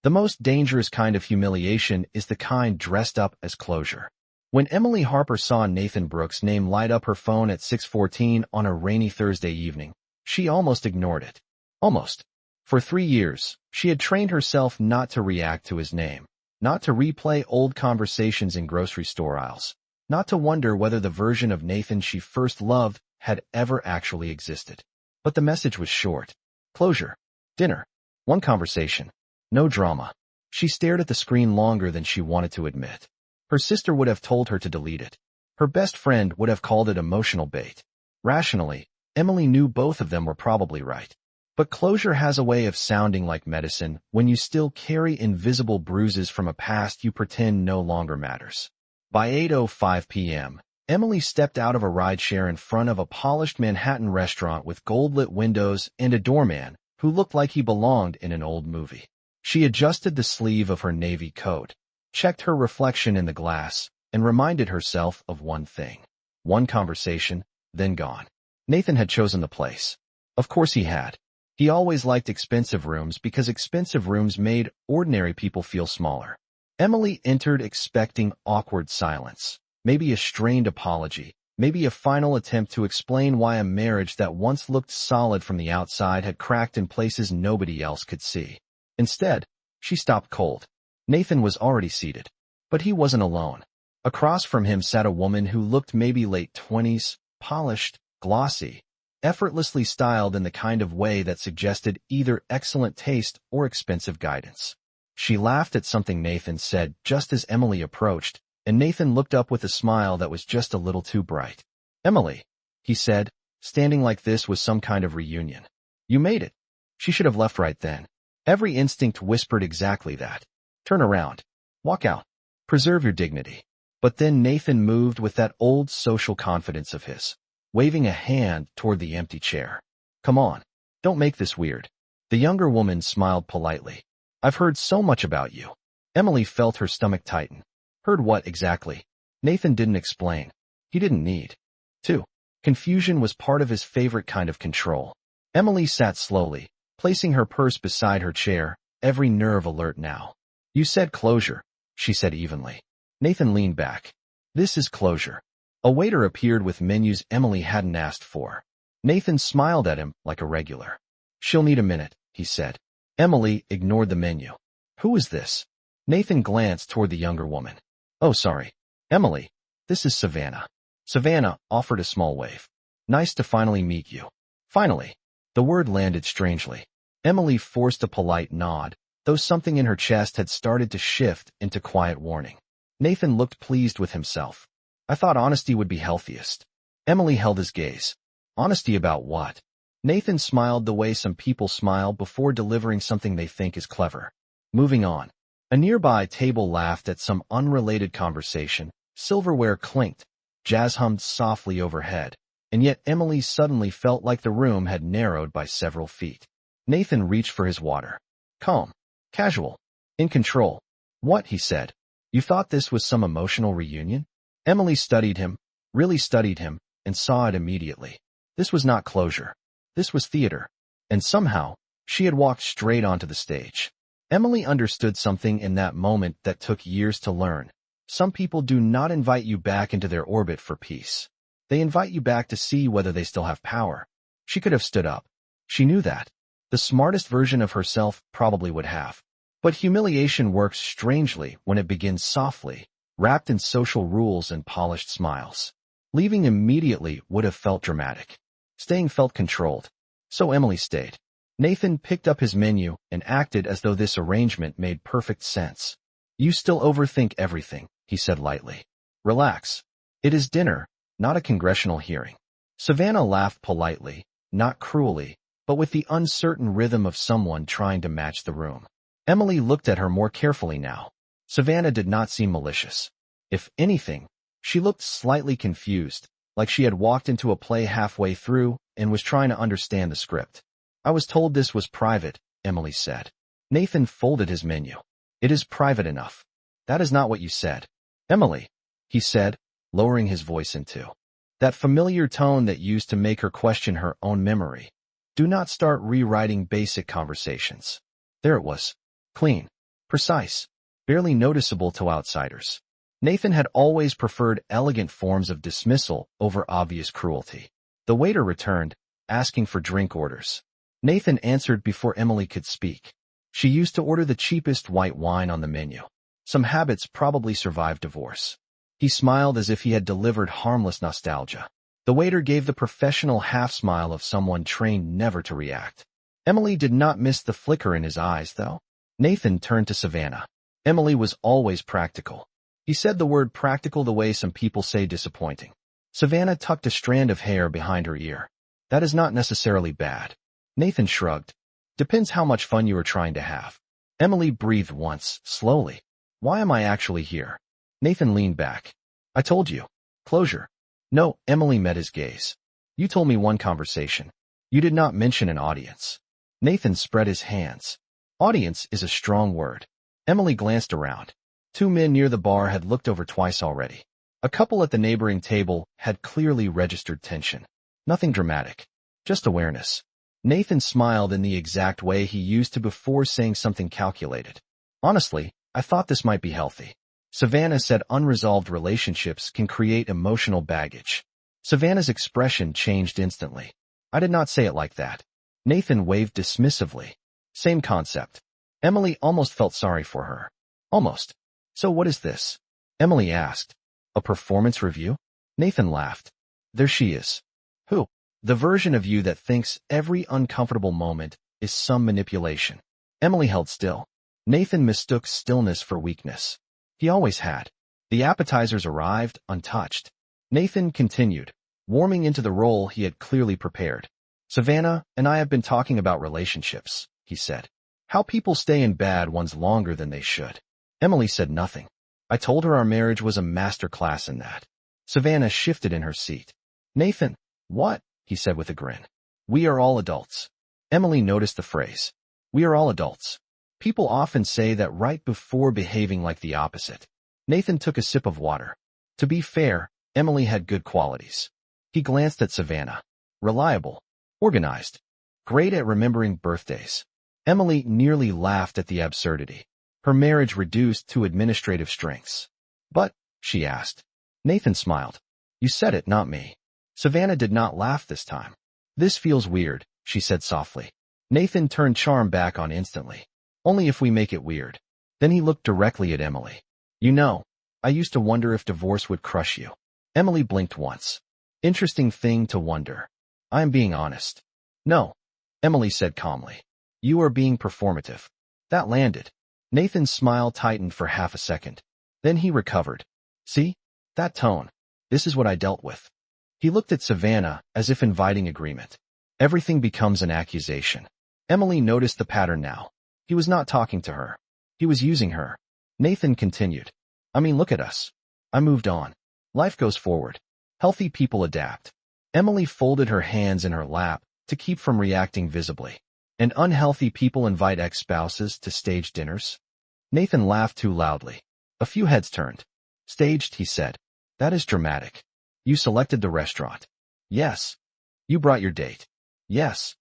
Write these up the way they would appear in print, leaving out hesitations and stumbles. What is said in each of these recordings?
The most dangerous kind of humiliation is the kind dressed up as closure. When Emily Harper saw Nathan Brooks' name light up her phone at 6:14 on a rainy Thursday evening, she almost ignored it. Almost. For 3 years, she had trained herself not to react to his name, not to replay old conversations in grocery store aisles, not to wonder whether the version of Nathan she first loved had ever actually existed. But the message was short. Closure. Dinner. One conversation. No drama. She stared at the screen longer than she wanted to admit. Her sister would have told her to delete it. Her best friend would have called it emotional bait. Rationally, Emily knew both of them were probably right. But closure has a way of sounding like medicine when you still carry invisible bruises from a past you pretend no longer matters. By 8:05 p.m., Emily stepped out of a rideshare in front of a polished Manhattan restaurant with gold-lit windows and a doorman who looked like he belonged in an old movie. She adjusted the sleeve of her navy coat, checked her reflection in the glass, and reminded herself of one thing. One conversation, then gone. Nathan had chosen the place. Of course he had. He always liked expensive rooms because expensive rooms made ordinary people feel smaller. Emily entered expecting awkward silence, maybe a strained apology, maybe a final attempt to explain why a marriage that once looked solid from the outside had cracked in places nobody else could see. Instead, she stopped cold. Nathan was already seated. But he wasn't alone. Across from him sat a woman who looked maybe late 20s, polished, glossy, effortlessly styled in the kind of way that suggested either excellent taste or expensive guidance. She laughed at something Nathan said just as Emily approached, and Nathan looked up with a smile that was just a little too bright. "Emily," he said, standing like this was some kind of reunion. "You made it." She should have left right then. Every instinct whispered exactly that. Turn around. Walk out. Preserve your dignity. But then Nathan moved with that old social confidence of his, waving a hand toward the empty chair. "Come on. Don't make this weird." The younger woman smiled politely. "I've heard so much about you." Emily felt her stomach tighten. Heard what exactly? Nathan didn't explain. He didn't need to. Confusion was part of his favorite kind of control. Emily sat slowly, placing her purse beside her chair, every nerve alert now. "You said closure," she said evenly. Nathan leaned back. "This is closure." A waiter appeared with menus Emily hadn't asked for. Nathan smiled at him like a regular. "She'll need a minute," he said. Emily ignored the menu. "Who is this?" Nathan glanced toward the younger woman. "Oh, sorry. Emily, this is Savannah." Savannah offered a small wave. "Nice to finally meet you." Finally. The word landed strangely. Emily forced a polite nod, though something in her chest had started to shift into quiet warning. Nathan looked pleased with himself. "I thought honesty would be healthiest." Emily held his gaze. "Honesty about what?" Nathan smiled the way some people smile before delivering something they think is clever. Moving on. A nearby table laughed at some unrelated conversation, silverware clinked, jazz hummed softly overhead, and yet Emily suddenly felt like the room had narrowed by several feet. Nathan reached for his water. Calm. Casual. In control. "What?" he said. "You thought this was some emotional reunion?" Emily studied him, really studied him, and saw it immediately. This was not closure. This was theater. And somehow, she had walked straight onto the stage. Emily understood something in that moment that took years to learn. Some people do not invite you back into their orbit for peace. They invite you back to see whether they still have power. She could have stood up. She knew that. The smartest version of herself probably would have. But humiliation works strangely when it begins softly, wrapped in social rules and polished smiles. Leaving immediately would have felt dramatic. Staying felt controlled. So Emily stayed. Nathan picked up his menu and acted as though this arrangement made perfect sense. "You still overthink everything," he said lightly. "Relax. It is dinner, not a congressional hearing." Savannah laughed politely, not cruelly, but with the uncertain rhythm of someone trying to match the room. Emily looked at her more carefully now. Savannah did not seem malicious. If anything, she looked slightly confused, like she had walked into a play halfway through and was trying to understand the script. "I was told this was private," Emily said. Nathan folded his menu. "It is private enough." "That is not what you said." "Emily," he said, lowering his voice into that familiar tone that used to make her question her own memory. "Do not start rewriting basic conversations." There it was. Clean. precise, barely noticeable to outsiders. Nathan had always preferred elegant forms of dismissal over obvious cruelty. The waiter returned, asking for drink orders. Nathan answered before Emily could speak. She used to order the cheapest white wine on the menu. Some habits probably survived divorce. He smiled as if he had delivered harmless nostalgia. The waiter gave the professional half-smile of someone trained never to react. Emily did not miss the flicker in his eyes, though. Nathan turned to Savannah. Emily was always practical. He said the word practical the way some people say disappointing. Savannah tucked a strand of hair behind her ear. That is not necessarily bad. Nathan shrugged. Depends how much fun you are trying to have. Emily breathed once, slowly. Why am I actually here? Nathan leaned back. I told you. Closure. No, Emily met his gaze. You told me one conversation. You did not mention an audience. Nathan spread his hands. Audience is a strong word. Emily glanced around. 2 men near the bar had looked over twice already. A couple at the neighboring table had clearly registered tension. Nothing dramatic. Just awareness. Nathan smiled in the exact way he used to before saying something calculated. Honestly, I thought this might be healthy. Savannah said unresolved relationships can create emotional baggage. Savannah's expression changed instantly. I did not say it like that. Nathan waved dismissively. Same concept. Emily almost felt sorry for her. Almost. So what is this? Emily asked. A performance review? Nathan laughed. There she is. Who? The version of you that thinks every uncomfortable moment is some manipulation. Emily held still. Nathan mistook stillness for weakness. He always had. The appetizers arrived, untouched. Nathan continued, warming into the role he had clearly prepared. Savannah and I have been talking about relationships, he said. How people stay in bad ones longer than they should. Emily said nothing. I told her our marriage was a master class in that. Savannah shifted in her seat. Nathan, what? He said with a grin. We are all adults. Emily noticed the phrase. We are all adults. People often say that right before behaving like the opposite. Nathan took a sip of water. To be fair, Emily had good qualities. He glanced at Savannah. Reliable. Organized. Great at remembering birthdays. Emily nearly laughed at the absurdity. Her marriage reduced to administrative strengths. But, she asked. Nathan smiled. You said it, not me. Savannah did not laugh this time. This feels weird, she said softly. Nathan turned charm back on instantly. Only if we make it weird. Then he looked directly at Emily. You know, I used to wonder if divorce would crush you. Emily blinked once. Interesting thing to wonder. I am being honest. No, Emily said calmly. You are being performative. That landed. Nathan's smile tightened for half a second. Then he recovered. See? That tone. This is what I dealt with. He looked at Savannah as if inviting agreement. Everything becomes an accusation. Emily noticed the pattern now. He was not talking to her. He was using her. Nathan continued. I mean, look at us. I moved on. Life goes forward. Healthy people adapt. Emily folded her hands in her lap to keep from reacting visibly. And unhealthy people invite ex-spouses to stage dinners? Nathan laughed too loudly. A few heads turned. Staged, he said. That is dramatic. You selected the restaurant. Yes. You brought your date. Yes.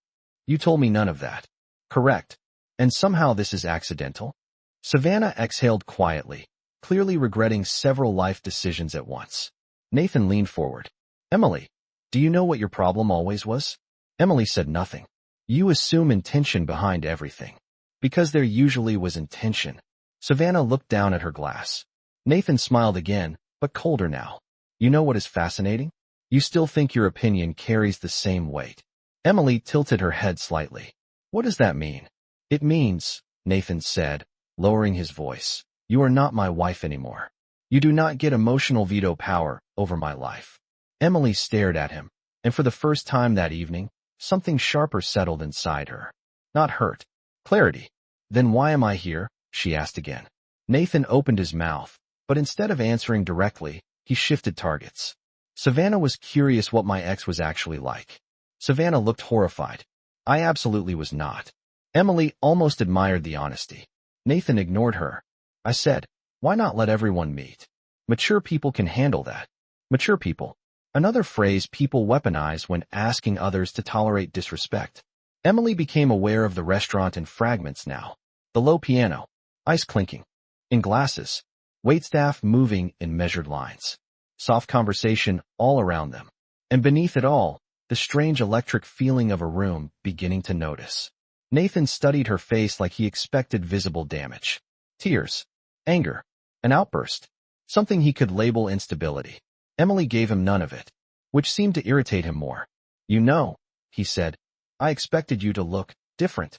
You told me none of that. Correct. And somehow this is accidental? Savannah exhaled quietly, clearly regretting several life decisions at once. Nathan leaned forward. Emily, do you know what your problem always was? Emily said nothing. You assume intention behind everything. Because there usually was intention. Savannah looked down at her glass. Nathan smiled again, but colder now. You know what is fascinating? You still think your opinion carries the same weight. Emily tilted her head slightly. What does that mean? It means, Nathan said, lowering his voice, you are not my wife anymore. You do not get emotional veto power over my life. Emily stared at him, and for the first time that evening, something sharper settled inside her. Not hurt. Clarity. Then why am I here? She asked again. Nathan opened his mouth, but instead of answering directly, he shifted targets. Savannah was curious what my ex was actually like. Savannah looked horrified. I absolutely was not. Emily almost admired the honesty. Nathan ignored her. I said, why not let everyone meet? Mature people can handle that. Mature people. Another phrase people weaponize when asking others to tolerate disrespect. Emily became aware of the restaurant in fragments now. The low piano. Ice clinking. In glasses. Waitstaff moving in measured lines. Soft conversation all around them. And beneath it all, the strange electric feeling of a room beginning to notice. Nathan studied her face like he expected visible damage. Tears. Anger. An outburst. Something he could label instability. Emily gave him none of it, which seemed to irritate him more. You know, he said, I expected you to look different.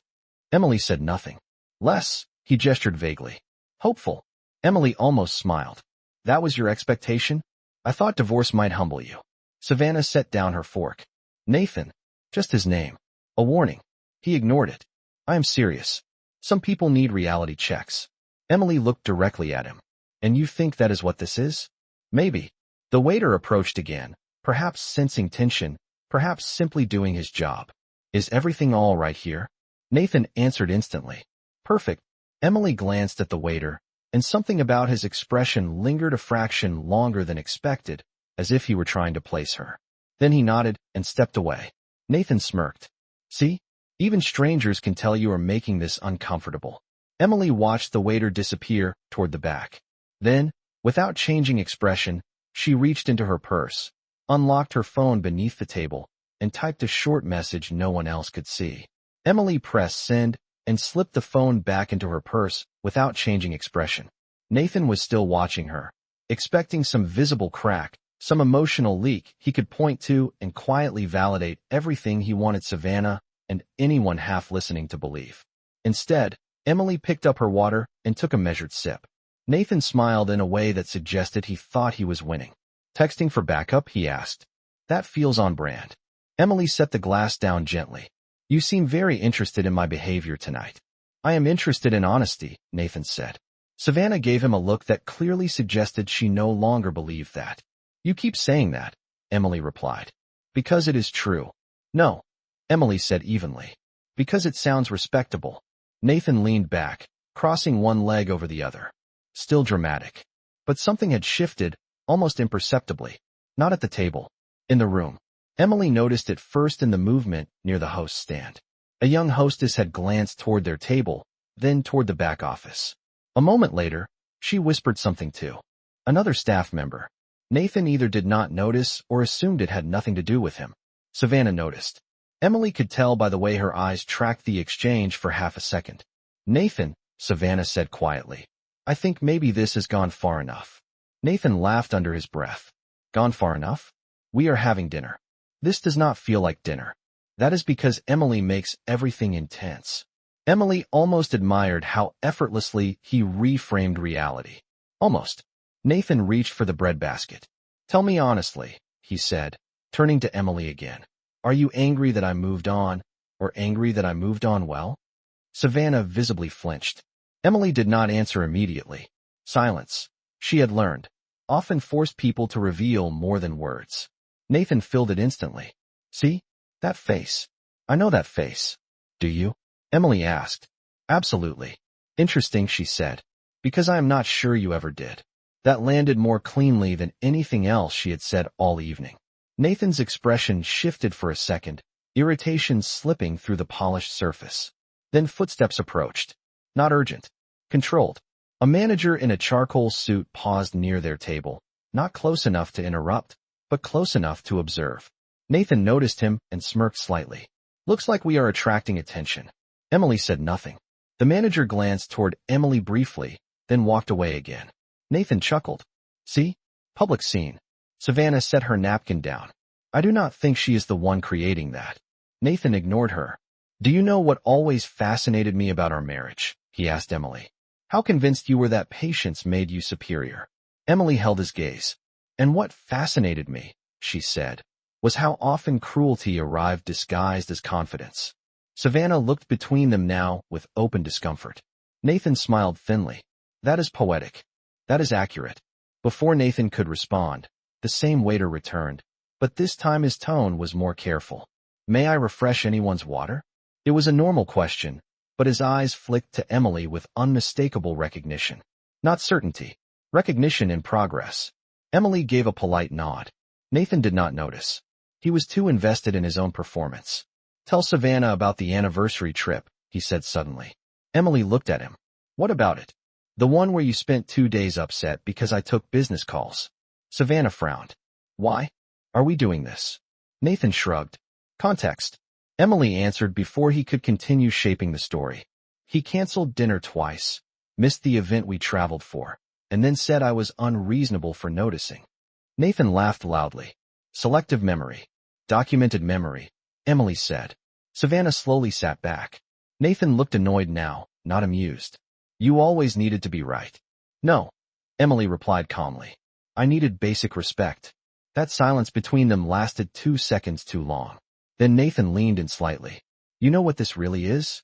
Emily said nothing. Less, he gestured vaguely. Hopeful. Emily almost smiled. That was your expectation? I thought divorce might humble you. Savannah set down her fork. Nathan. Just his name. A warning. He ignored it. I am serious. Some people need reality checks. Emily looked directly at him. And you think that is what this is? Maybe. The waiter approached again, perhaps sensing tension, perhaps simply doing his job. Is everything all right here? Nathan answered instantly. Perfect. Emily glanced at the waiter, and something about his expression lingered a fraction longer than expected, as if he were trying to place her. Then he nodded and stepped away. Nathan smirked. See? Even strangers can tell you are making this uncomfortable. Emily watched the waiter disappear toward the back. Then, without changing expression, she reached into her purse, unlocked her phone beneath the table, and typed a short message no one else could see. Emily pressed send and slipped the phone back into her purse without changing expression. Nathan was still watching her, expecting some visible crack, some emotional leak he could point to and quietly validate everything he wanted Savannah and anyone half listening to believe. Instead, Emily picked up her water and took a measured sip. Nathan smiled in a way that suggested he thought he was winning. Texting for backup, he asked. That feels on brand. Emily set the glass down gently. You seem very interested in my behavior tonight. I am interested in honesty, Nathan said. Savannah gave him a look that clearly suggested she no longer believed that. You keep saying that, Emily replied. Because it is true. No, Emily said evenly. Because it sounds respectable. Nathan leaned back, crossing one leg over the other. Still dramatic. But something had shifted, almost imperceptibly. Not at the table. In the room. Emily noticed it first in the movement near the host's stand. A young hostess had glanced toward their table, then toward the back office. A moment later, she whispered something to another staff member. Nathan either did not notice or assumed it had nothing to do with him. Savannah noticed. Emily could tell by the way her eyes tracked the exchange for half a second. Nathan, Savannah said quietly. I think maybe this has gone far enough. Nathan laughed under his breath. Gone far enough? We are having dinner. This does not feel like dinner. That is because Emily makes everything intense. Emily almost admired how effortlessly he reframed reality. Almost. Nathan reached for the breadbasket. Tell me honestly, he said, turning to Emily again. Are you angry that I moved on, or angry that I moved on well? Savannah visibly flinched. Emily did not answer immediately. Silence, she had learned, often forced people to reveal more than words. Nathan filled it instantly. See? That face. I know that face. Do you? Emily asked. Absolutely. Interesting, she said. Because I am not sure you ever did. That landed more cleanly than anything else she had said all evening. Nathan's expression shifted for a second, irritation slipping through the polished surface. Then footsteps approached. Not urgent. Controlled. A manager in a charcoal suit paused near their table, not close enough to interrupt, but close enough to observe. Nathan noticed him and smirked slightly. Looks like we are attracting attention. Emily said nothing. The manager glanced toward Emily briefly, then walked away again. Nathan chuckled. See? Public scene. Savannah set her napkin down. I do not think she is the one creating that. Nathan ignored her. Do you know what always fascinated me about our marriage? He asked Emily. How convinced you were that patience made you superior? Emily held his gaze. And what fascinated me, she said, was how often cruelty arrived disguised as confidence. Savannah looked between them now with open discomfort. Nathan smiled thinly. That is poetic. That is accurate. Before Nathan could respond, the same waiter returned, but this time his tone was more careful. May I refresh anyone's water? It was a normal question, but his eyes flicked to Emily with unmistakable recognition. Not certainty. Recognition in progress. Emily gave a polite nod. Nathan did not notice. He was too invested in his own performance. Tell Savannah about the anniversary trip, he said suddenly. Emily looked at him. What about it? The one where you spent 2 days upset because I took business calls. Savannah frowned. Why? Are we doing this? Nathan shrugged. Context. Emily answered before he could continue shaping the story. He canceled dinner twice, missed the event we traveled for, and then said I was unreasonable for noticing. Nathan laughed loudly. Selective memory. Documented memory, Emily said. Savannah slowly sat back. Nathan looked annoyed now, not amused. You always needed to be right. No, Emily replied calmly. I needed basic respect. That silence between them lasted 2 seconds too long. Then Nathan leaned in slightly. You know what this really is?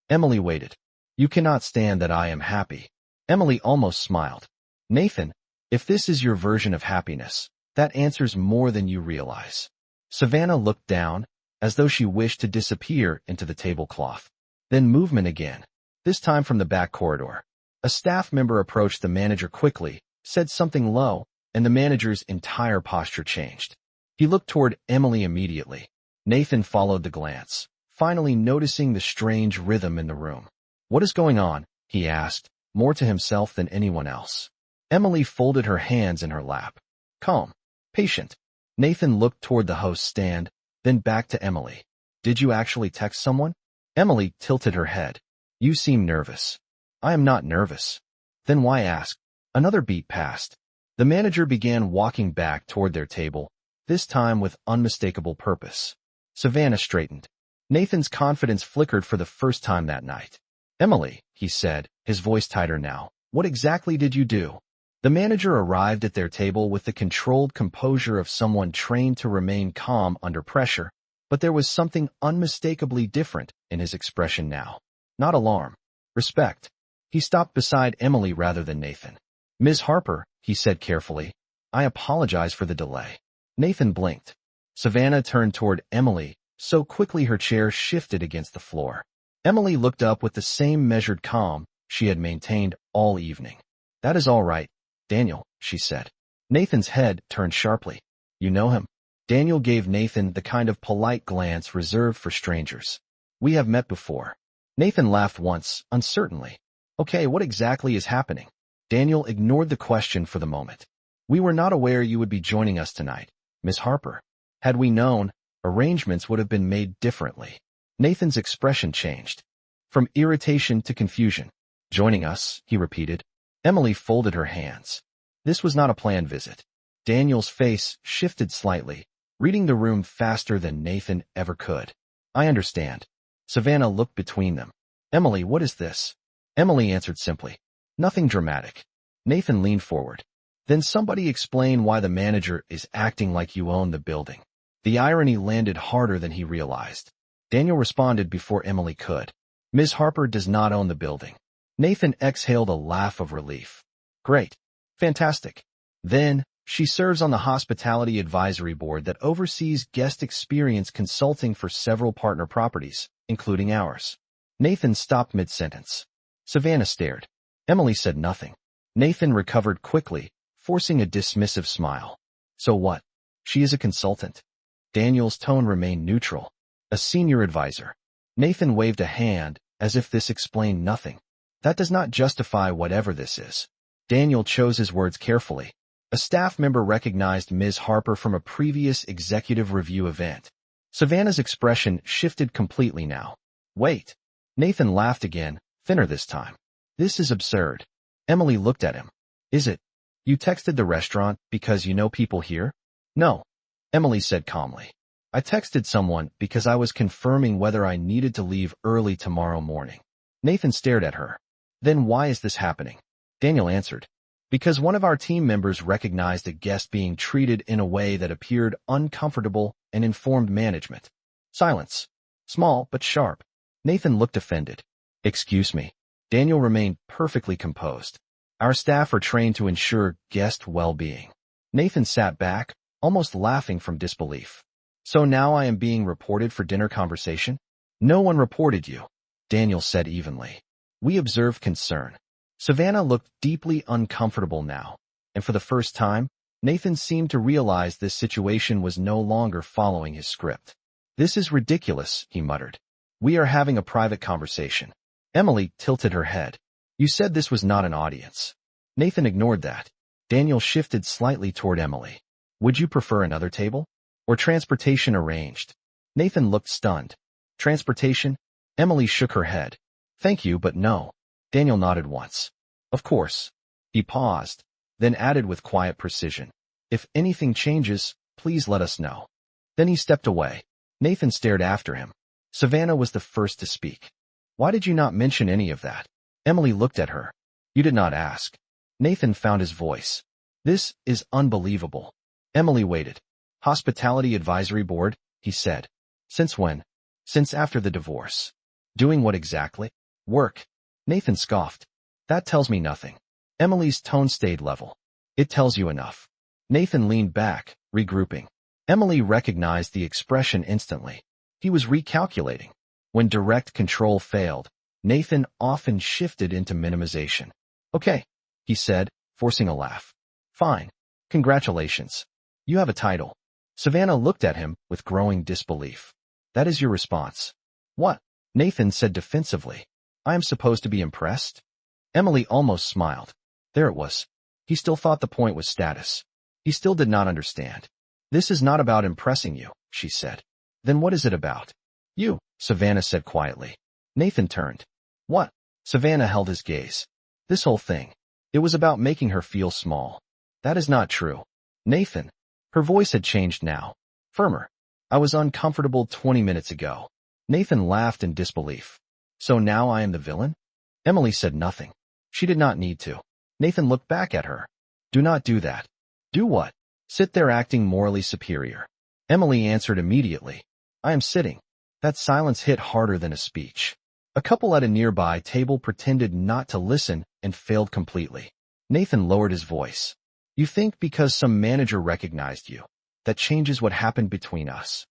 Emily waited. You cannot stand that I am happy. Emily almost smiled. Nathan, if this is your version of happiness, that answers more than you realize. Savannah looked down, as though she wished to disappear into the tablecloth. Then movement again, this time from the back corridor. A staff member approached the manager quickly, said something low, and the manager's entire posture changed. He looked toward Emily immediately. Nathan followed the glance, finally noticing the strange rhythm in the room. What is going on? He asked, more to himself than anyone else. Emily folded her hands in her lap. Calm. Patient. Nathan looked toward the host's stand, then back to Emily. Did you actually text someone? Emily tilted her head. You seem nervous. I am not nervous. Then why ask? Another beat passed. The manager began walking back toward their table, this time with unmistakable purpose. Savannah straightened. Nathan's confidence flickered for the first time that night. Emily, he said, his voice tighter now, what exactly did you do? The manager arrived at their table with the controlled composure of someone trained to remain calm under pressure, but there was something unmistakably different in his expression now. Not alarm. Respect. He stopped beside Emily rather than Nathan. Ms. Harper, he said carefully, I apologize for the delay. Nathan blinked. Savannah turned toward Emily, so quickly her chair shifted against the floor. Emily looked up with the same measured calm she had maintained all evening. That is all right, Daniel, she said. Nathan's head turned sharply. You know him? Daniel gave Nathan the kind of polite glance reserved for strangers. We have met before. Nathan laughed once, uncertainly. Okay, what exactly is happening? Daniel ignored the question for the moment. We were not aware you would be joining us tonight, Miss Harper. Had we known, arrangements would have been made differently. Nathan's expression changed. From irritation to confusion. Joining us, he repeated. Emily folded her hands. This was not a planned visit. Daniel's face shifted slightly, reading the room faster than Nathan ever could. I understand. Savannah looked between them. Emily, what is this? Emily answered simply. Nothing dramatic. Nathan leaned forward. Then somebody explain why the manager is acting like you own the building. The irony landed harder than he realized. Daniel responded before Emily could. Ms. Harper does not own the building. Nathan exhaled a laugh of relief. Great. Fantastic. Then, she serves on the Hospitality Advisory Board that oversees guest experience consulting for several partner properties, including ours. Nathan stopped mid-sentence. Savannah stared. Emily said nothing. Nathan recovered quickly, forcing a dismissive smile. So what? She is a consultant. Daniel's tone remained neutral. A senior advisor. Nathan waved a hand, as if this explained nothing. That does not justify whatever this is. Daniel chose his words carefully. A staff member recognized Ms. Harper from a previous executive review event. Savannah's expression shifted completely now. Wait. Nathan laughed again, thinner this time. This is absurd. Emily looked at him. Is it? You texted the restaurant because you know people here? No. Emily said calmly. I texted someone because I was confirming whether I needed to leave early tomorrow morning. Nathan stared at her. Then why is this happening? Daniel answered. Because one of our team members recognized a guest being treated in a way that appeared uncomfortable and informed management. Silence. Small but sharp. Nathan looked offended. Excuse me. Daniel remained perfectly composed. Our staff are trained to ensure guest well-being. Nathan sat back, almost laughing from disbelief. So now I am being reported for dinner conversation? No one reported you, Daniel said evenly. We observed concern. Savannah looked deeply uncomfortable now, and for the first time, Nathan seemed to realize this situation was no longer following his script. This is ridiculous, he muttered. We are having a private conversation. Emily tilted her head. You said this was not an audience. Nathan ignored that. Daniel shifted slightly toward Emily. Would you prefer another table? Or transportation arranged? Nathan looked stunned. Transportation? Emily shook her head. Thank you, but no. Daniel nodded once. Of course. He paused, then added with quiet precision. If anything changes, please let us know. Then he stepped away. Nathan stared after him. Savannah was the first to speak. Why did you not mention any of that? Emily looked at her. You did not ask. Nathan found his voice. This is unbelievable. Emily waited. Hospitality Advisory Board, he said. Since when? Since after the divorce. Doing what exactly? Work. Nathan scoffed. That tells me nothing. Emily's tone stayed level. It tells you enough. Nathan leaned back, regrouping. Emily recognized the expression instantly. He was recalculating. When direct control failed, Nathan often shifted into minimization. Okay, he said, forcing a laugh. Fine. Congratulations. You have a title. Savannah looked at him with growing disbelief. That is your response. What? Nathan said defensively. I am supposed to be impressed? Emily almost smiled. There it was. He still thought the point was status. He still did not understand. This is not about impressing you, she said. Then what is it about? You, Savannah said quietly. Nathan turned. What? Savannah held his gaze. This whole thing. It was about making her feel small. That is not true. Nathan. Her voice had changed now. Firmer. I was uncomfortable 20 minutes ago. Nathan laughed in disbelief. So now I am the villain? Emily said nothing. She did not need to. Nathan looked back at her. Do not do that. Do what? Sit there acting morally superior. Emily answered immediately. I am sitting. That silence hit harder than a speech. A couple at a nearby table pretended not to listen and failed completely. Nathan lowered his voice. You think because some manager recognized you, that changes what happened between us?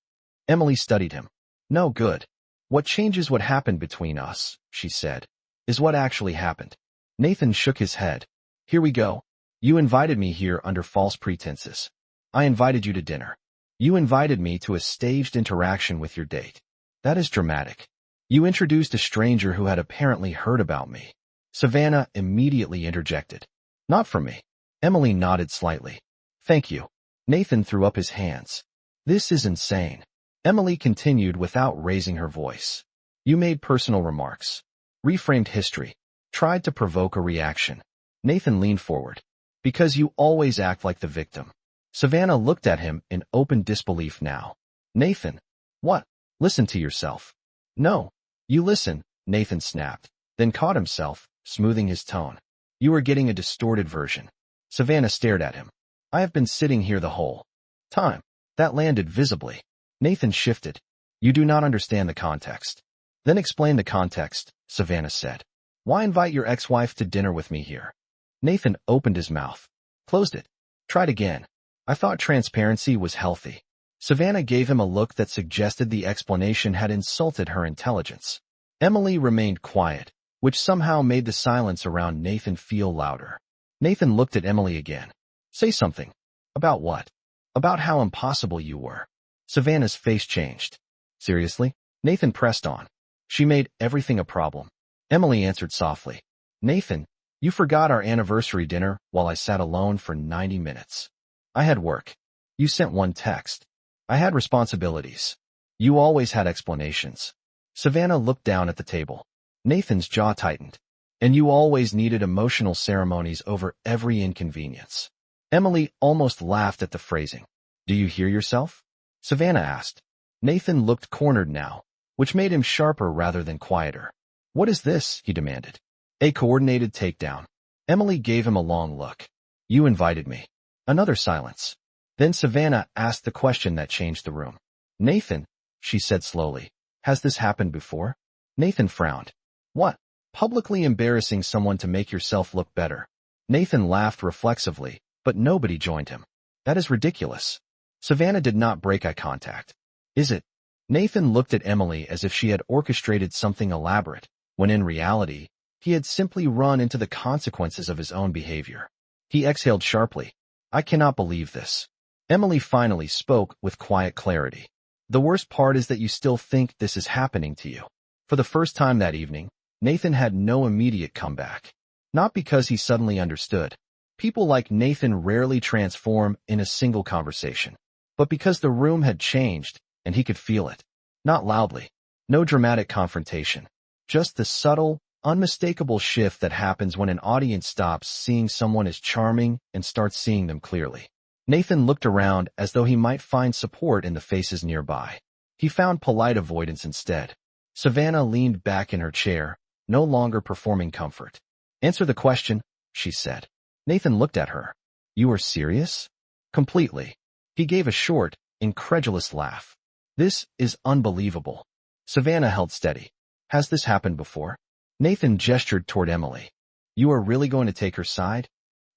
Emily studied him. No good. What changes what happened between us, she said, is what actually happened. Nathan shook his head. Here we go. You invited me here under false pretenses. I invited you to dinner. You invited me to a staged interaction with your date. That is dramatic. You introduced a stranger who had apparently heard about me. Savannah immediately interjected. Not from me. Emily nodded slightly. Thank you. Nathan threw up his hands. This is insane. Emily continued without raising her voice. You made personal remarks. Reframed history. Tried to provoke a reaction. Nathan leaned forward. Because you always act like the victim. Savannah looked at him in open disbelief now. Nathan. What? Listen to yourself. No. You listen, Nathan snapped, then caught himself, smoothing his tone. You are getting a distorted version. Savannah stared at him. I have been sitting here the whole time. That landed visibly. Nathan shifted. You do not understand the context. Then explain the context, Savannah said. Why invite your ex-wife to dinner with me here? Nathan opened his mouth. Closed it. Tried again. I thought transparency was healthy. Savannah gave him a look that suggested the explanation had insulted her intelligence. Emily remained quiet, which somehow made the silence around Nathan feel louder. Nathan looked at Emily again. Say something. About what? About how impossible you were. Savannah's face changed. Seriously? Nathan pressed on. She made everything a problem. Emily answered softly. Nathan, you forgot our anniversary dinner while I sat alone for 90 minutes. I had work. You sent one text. I had responsibilities. You always had explanations. Savannah looked down at the table. Nathan's jaw tightened. And you always needed emotional ceremonies over every inconvenience. Emily almost laughed at the phrasing. Do you hear yourself? Savannah asked. Nathan looked cornered now, which made him sharper rather than quieter. What is this? He demanded. A coordinated takedown. Emily gave him a long look. You invited me. Another silence. Then Savannah asked the question that changed the room. Nathan, she said slowly, has this happened before? Nathan frowned. What? Publicly embarrassing someone to make yourself look better. Nathan laughed reflexively, but nobody joined him. That is ridiculous. Savannah did not break eye contact. Is it? Nathan looked at Emily as if she had orchestrated something elaborate, when in reality, he had simply run into the consequences of his own behavior. He exhaled sharply. I cannot believe this. Emily finally spoke with quiet clarity. The worst part is that you still think this is happening to you. For the first time that evening, Nathan had no immediate comeback. Not because he suddenly understood. People like Nathan rarely transform in a single conversation. But because the room had changed, and he could feel it. Not loudly. No dramatic confrontation. Just the subtle, unmistakable shift that happens when an audience stops seeing someone as charming and starts seeing them clearly. Nathan looked around as though he might find support in the faces nearby. He found polite avoidance instead. Savannah leaned back in her chair, no longer performing comfort. "Answer the question," she said. Nathan looked at her. "You are serious?" "Completely." He gave a short, incredulous laugh. "This is unbelievable." Savannah held steady. "Has this happened before?" Nathan gestured toward Emily. "You are really going to take her side?"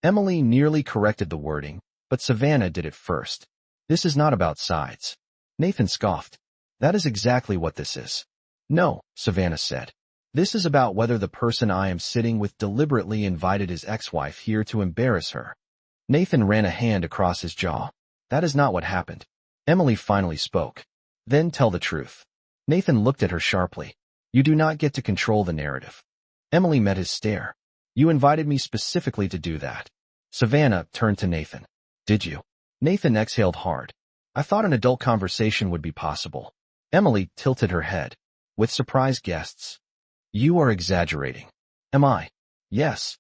Emily nearly corrected the wording, but Savannah did it first. "This is not about sides." Nathan scoffed. "That is exactly what this is." "No," Savannah said. "This is about whether the person I am sitting with deliberately invited his ex-wife here to embarrass her." Nathan ran a hand across his jaw. "That is not what happened." Emily finally spoke. "Then tell the truth." Nathan looked at her sharply. "You do not get to control the narrative." Emily met his stare. "You invited me specifically to do that." Savannah turned to Nathan. "Did you?" Nathan exhaled hard. "I thought an adult conversation would be possible." Emily tilted her head. "With surprise guests." "You are exaggerating." "Am I?" "Yes.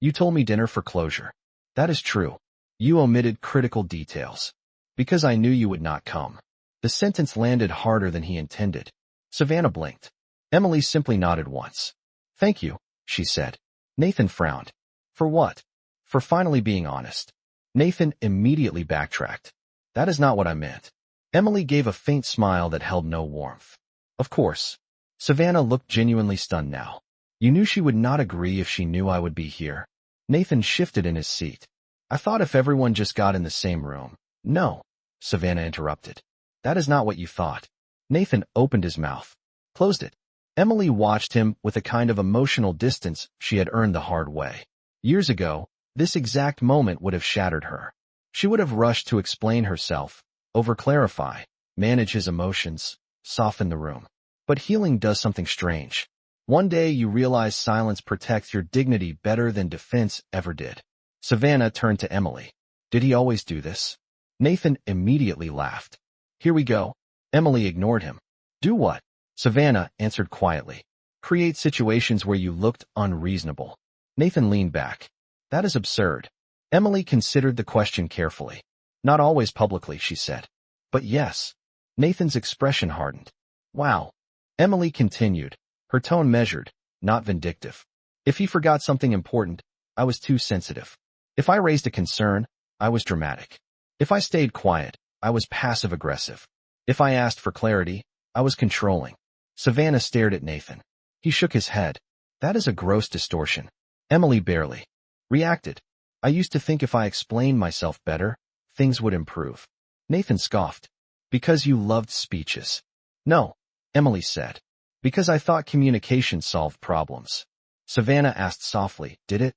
You told me dinner for closure." "That is true." "You omitted critical details." "Because I knew you would not come." The sentence landed harder than he intended. Savannah blinked. Emily simply nodded once. "Thank you," she said. Nathan frowned. "For what?" "For finally being honest." Nathan immediately backtracked. "That is not what I meant." Emily gave a faint smile that held no warmth. "Of course." Savannah looked genuinely stunned now. "You knew she would not agree if she knew I would be here." Nathan shifted in his seat. "I thought if everyone just got in the same room." "No," Savannah interrupted. "That is not what you thought." Nathan opened his mouth. Closed it. Emily watched him with a kind of emotional distance she had earned the hard way. Years ago, this exact moment would have shattered her. She would have rushed to explain herself, over-clarify, manage his emotions, soften the room. But healing does something strange. One day you realize silence protects your dignity better than defense ever did. Savannah turned to Emily. "Did he always do this?" Nathan immediately laughed. "Here we go." Emily ignored him. "Do what?" Savannah answered quietly. "Create situations where you looked unreasonable." Nathan leaned back. "That is absurd." Emily considered the question carefully. "Not always publicly," she said. "But yes." Nathan's expression hardened. "Wow." Emily continued, her tone measured, not vindictive. "If he forgot something important, I was too sensitive. If I raised a concern, I was dramatic. If I stayed quiet, I was passive-aggressive. If I asked for clarity, I was controlling." Savannah stared at Nathan. He shook his head. "That is a gross distortion." Emily barely reacted. "I used to think if I explained myself better, things would improve." Nathan scoffed. "Because you loved speeches." "No," Emily said. "Because I thought communication solved problems." Savannah asked softly, "Did it?"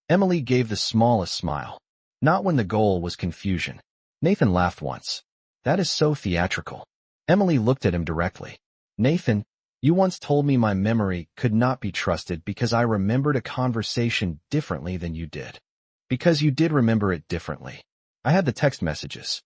Emily gave the smallest smile. "Not when the goal was confusion." Nathan laughed once. "That is so theatrical." Emily looked at him directly. "Nathan, you once told me my memory could not be trusted because I remembered a conversation differently than you did." "Because you did remember it differently. I had the text messages."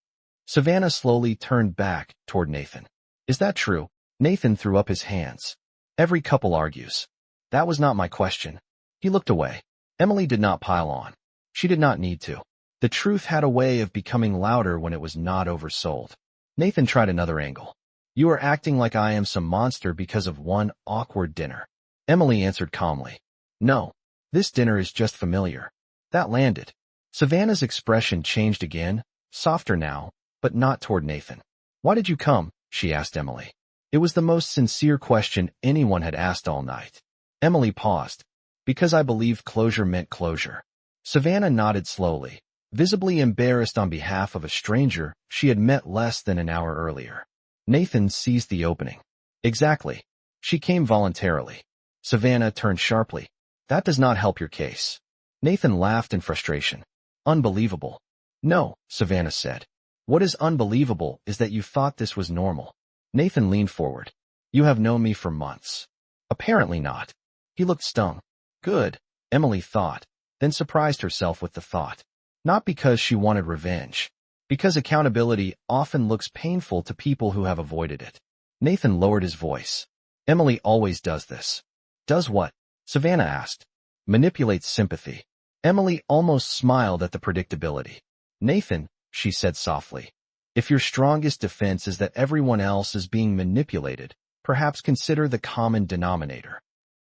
Savannah slowly turned back toward Nathan. "Is that true?" Nathan threw up his hands. "Every couple argues." "That was not my question." He looked away. Emily did not pile on. She did not need to. The truth had a way of becoming louder when it was not oversold. Nathan tried another angle. "You are acting like I am some monster because of one awkward dinner." Emily answered calmly. "No. This dinner is just familiar." That landed. Savannah's expression changed again, softer now, but not toward Nathan. "Why did you come?" she asked Emily. It was the most sincere question anyone had asked all night. Emily paused. "Because I believed closure meant closure." Savannah nodded slowly, visibly embarrassed on behalf of a stranger she had met less than an hour earlier. Nathan seized the opening. "Exactly. She came voluntarily." Savannah turned sharply. "That does not help your case." Nathan laughed in frustration. "Unbelievable." "No," Savannah said. "What is unbelievable is that you thought this was normal." Nathan leaned forward. "You have known me for months." "Apparently not." He looked stung. "Good." Emily thought, then surprised herself with the thought. Not because she wanted revenge. Because accountability often looks painful to people who have avoided it. Nathan lowered his voice. Emily always does this. Does what? Savannah asked. Manipulates sympathy. Emily almost smiled at the predictability. Nathan, she said softly, if your strongest defense is that everyone else is being manipulated, perhaps consider the common denominator.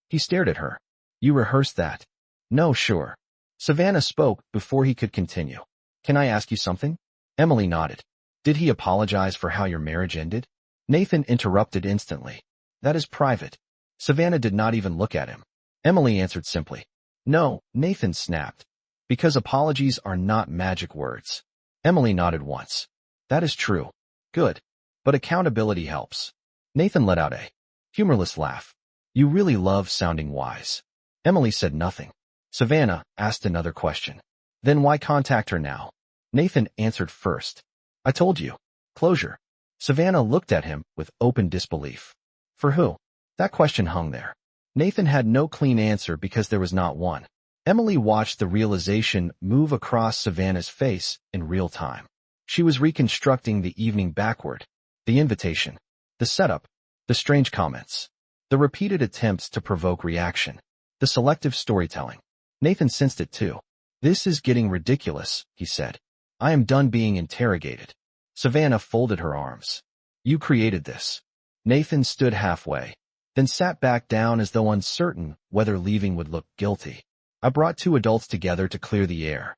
He stared at her. You rehearsed that? No, sure. Savannah spoke before he could continue. Can I ask you something? Emily nodded. Did he apologize for how your marriage ended? Nathan interrupted instantly. That is private. Savannah did not even look at him. Emily answered simply. No, Nathan snapped. Because apologies are not magic words. Emily nodded once. That is true. Good. But accountability helps. Nathan let out a humorless laugh. You really love sounding wise. Emily said nothing. Savannah asked another question. Then why contact her now? Nathan answered first. I told you. Closure. Savannah looked at him with open disbelief. For who? That question hung there. Nathan had no clean answer because there was not one. Emily watched the realization move across Savannah's face in real time. She was reconstructing the evening backward. The invitation. The setup. The strange comments. The repeated attempts to provoke reaction. The selective storytelling. Nathan sensed it too. This is getting ridiculous, he said. I am done being interrogated. Savannah folded her arms. You created this. Nathan stood halfway, then sat back down as though uncertain whether leaving would look guilty. I brought two adults together to clear the air.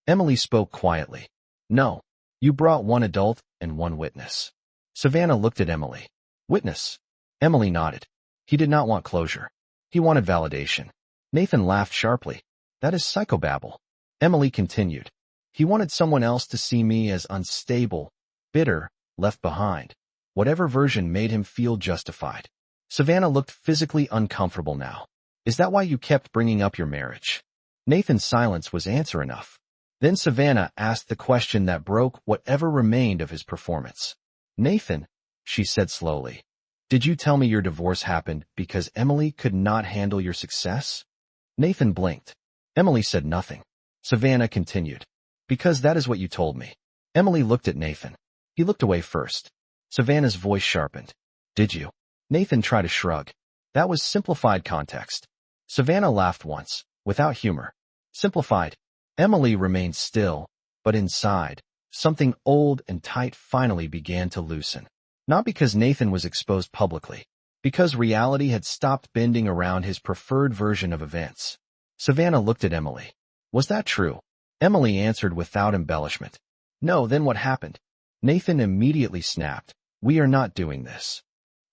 Emily spoke quietly. No, you brought one adult and one witness. Savannah looked at Emily. Witness. Emily nodded. He did not want closure. He wanted validation. Nathan laughed sharply. That is psychobabble. Emily continued. He wanted someone else to see me as unstable, bitter, left behind. Whatever version made him feel justified. Savannah looked physically uncomfortable now. Is that why you kept bringing up your marriage? Nathan's silence was answer enough. Then Savannah asked the question that broke whatever remained of his performance. Nathan, she said slowly, did you tell me your divorce happened because Emily could not handle your success? Nathan blinked. Emily said nothing. Savannah continued. Because that is what you told me. Emily looked at Nathan. He looked away first. Savannah's voice sharpened. Did you? Nathan tried to shrug. That was simplified context. Savannah laughed once, without humor. Simplified. Emily remained still, but inside, something old and tight finally began to loosen. Not because Nathan was exposed publicly, because reality had stopped bending around his preferred version of events. Savannah looked at Emily. Was that true? Emily answered without embellishment. No, then what happened? Nathan immediately snapped. We are not doing this.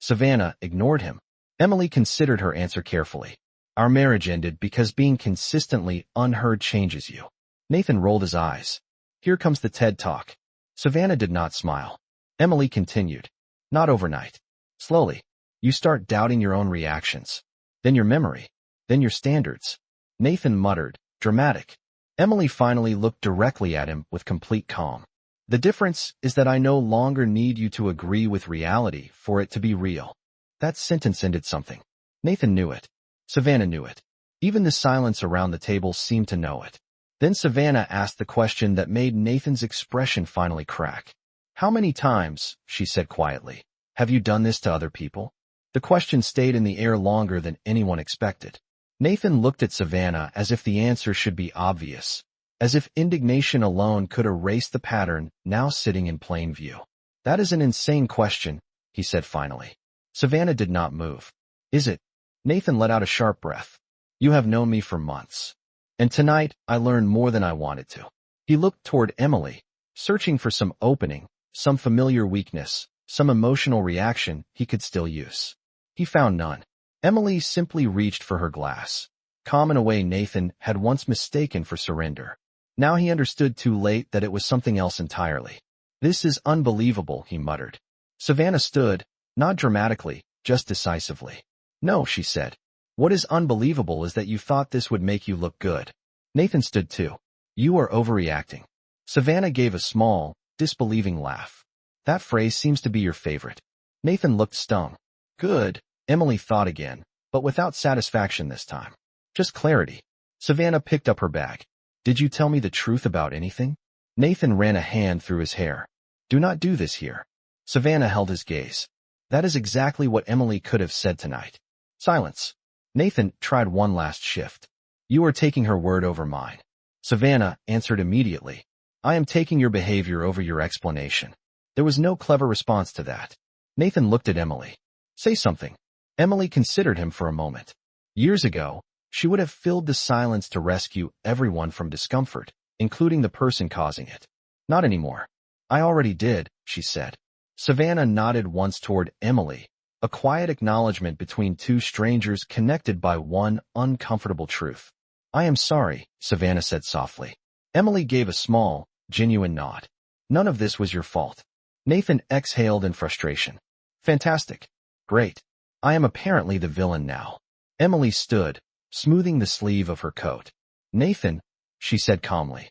Savannah ignored him. Emily considered her answer carefully. Our marriage ended because being consistently unheard changes you. Nathan rolled his eyes. Here comes the TED Talk. Savannah did not smile. Emily continued. Not overnight. Slowly. You start doubting your own reactions. Then your memory. Then your standards. Nathan muttered, dramatic. Emily finally looked directly at him with complete calm. The difference is that I no longer need you to agree with reality for it to be real. That sentence ended something. Nathan knew it. Savannah knew it. Even the silence around the table seemed to know it. Then Savannah asked the question that made Nathan's expression finally crack. How many times, she said quietly, have you done this to other people? The question stayed in the air longer than anyone expected. Nathan looked at Savannah as if the answer should be obvious, as if indignation alone could erase the pattern now sitting in plain view. That is an insane question, he said finally. Savannah did not move. Is it? Nathan let out a sharp breath. You have known me for months. And tonight, I learned more than I wanted to. He looked toward Emily, searching for some opening, some familiar weakness, some emotional reaction he could still use. He found none. Emily simply reached for her glass. Calm in a way Nathan had once mistaken for surrender. Now he understood too late that it was something else entirely. This is unbelievable, he muttered. Savannah stood, not dramatically, just decisively. No, she said. What is unbelievable is that you thought this would make you look good. Nathan stood too. You are overreacting. Savannah gave a small, disbelieving laugh. That phrase seems to be your favorite. Nathan looked stung. Good. Emily thought again, but without satisfaction this time. Just clarity. Savannah picked up her bag. Did you tell me the truth about anything? Nathan ran a hand through his hair. Do not do this here. Savannah held his gaze. That is exactly what Emily could have said tonight. Silence. Nathan tried one last shift. You are taking her word over mine. Savannah answered immediately. I am taking your behavior over your explanation. There was no clever response to that. Nathan looked at Emily. Say something. Emily considered him for a moment. Years ago, she would have filled the silence to rescue everyone from discomfort, including the person causing it. Not anymore. I already did, she said. Savannah nodded once toward Emily, a quiet acknowledgement between two strangers connected by one uncomfortable truth. I am sorry, Savannah said softly. Emily gave a small, genuine nod. None of this was your fault. Nathan exhaled in frustration. Fantastic. Great. I am apparently the villain now. Emily stood, smoothing the sleeve of her coat. Nathan, she said calmly.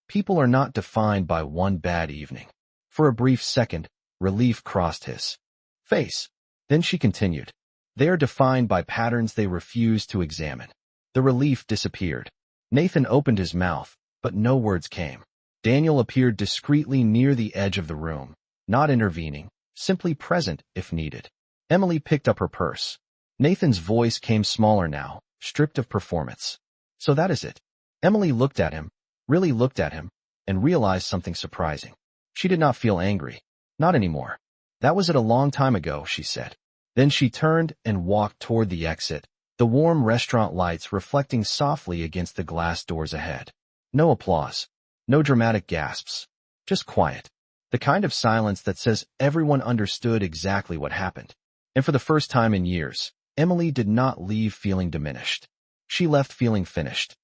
People are not defined by one bad evening. For a brief second, relief crossed his face. Then she continued. They are defined by patterns they refuse to examine. The relief disappeared. Nathan opened his mouth, but no words came. Daniel appeared discreetly near the edge of the room, not intervening, simply present if needed. Emily picked up her purse. Nathan's voice came smaller now, stripped of performance. So that is it. Emily looked at him, really looked at him, and realized something surprising. She did not feel angry. Not anymore. That was it a long time ago, she said. Then she turned and walked toward the exit, the warm restaurant lights reflecting softly against the glass doors ahead. No applause. No dramatic gasps. Just quiet. The kind of silence that says everyone understood exactly what happened. And for the first time in years, Emily did not leave feeling diminished. She left feeling finished.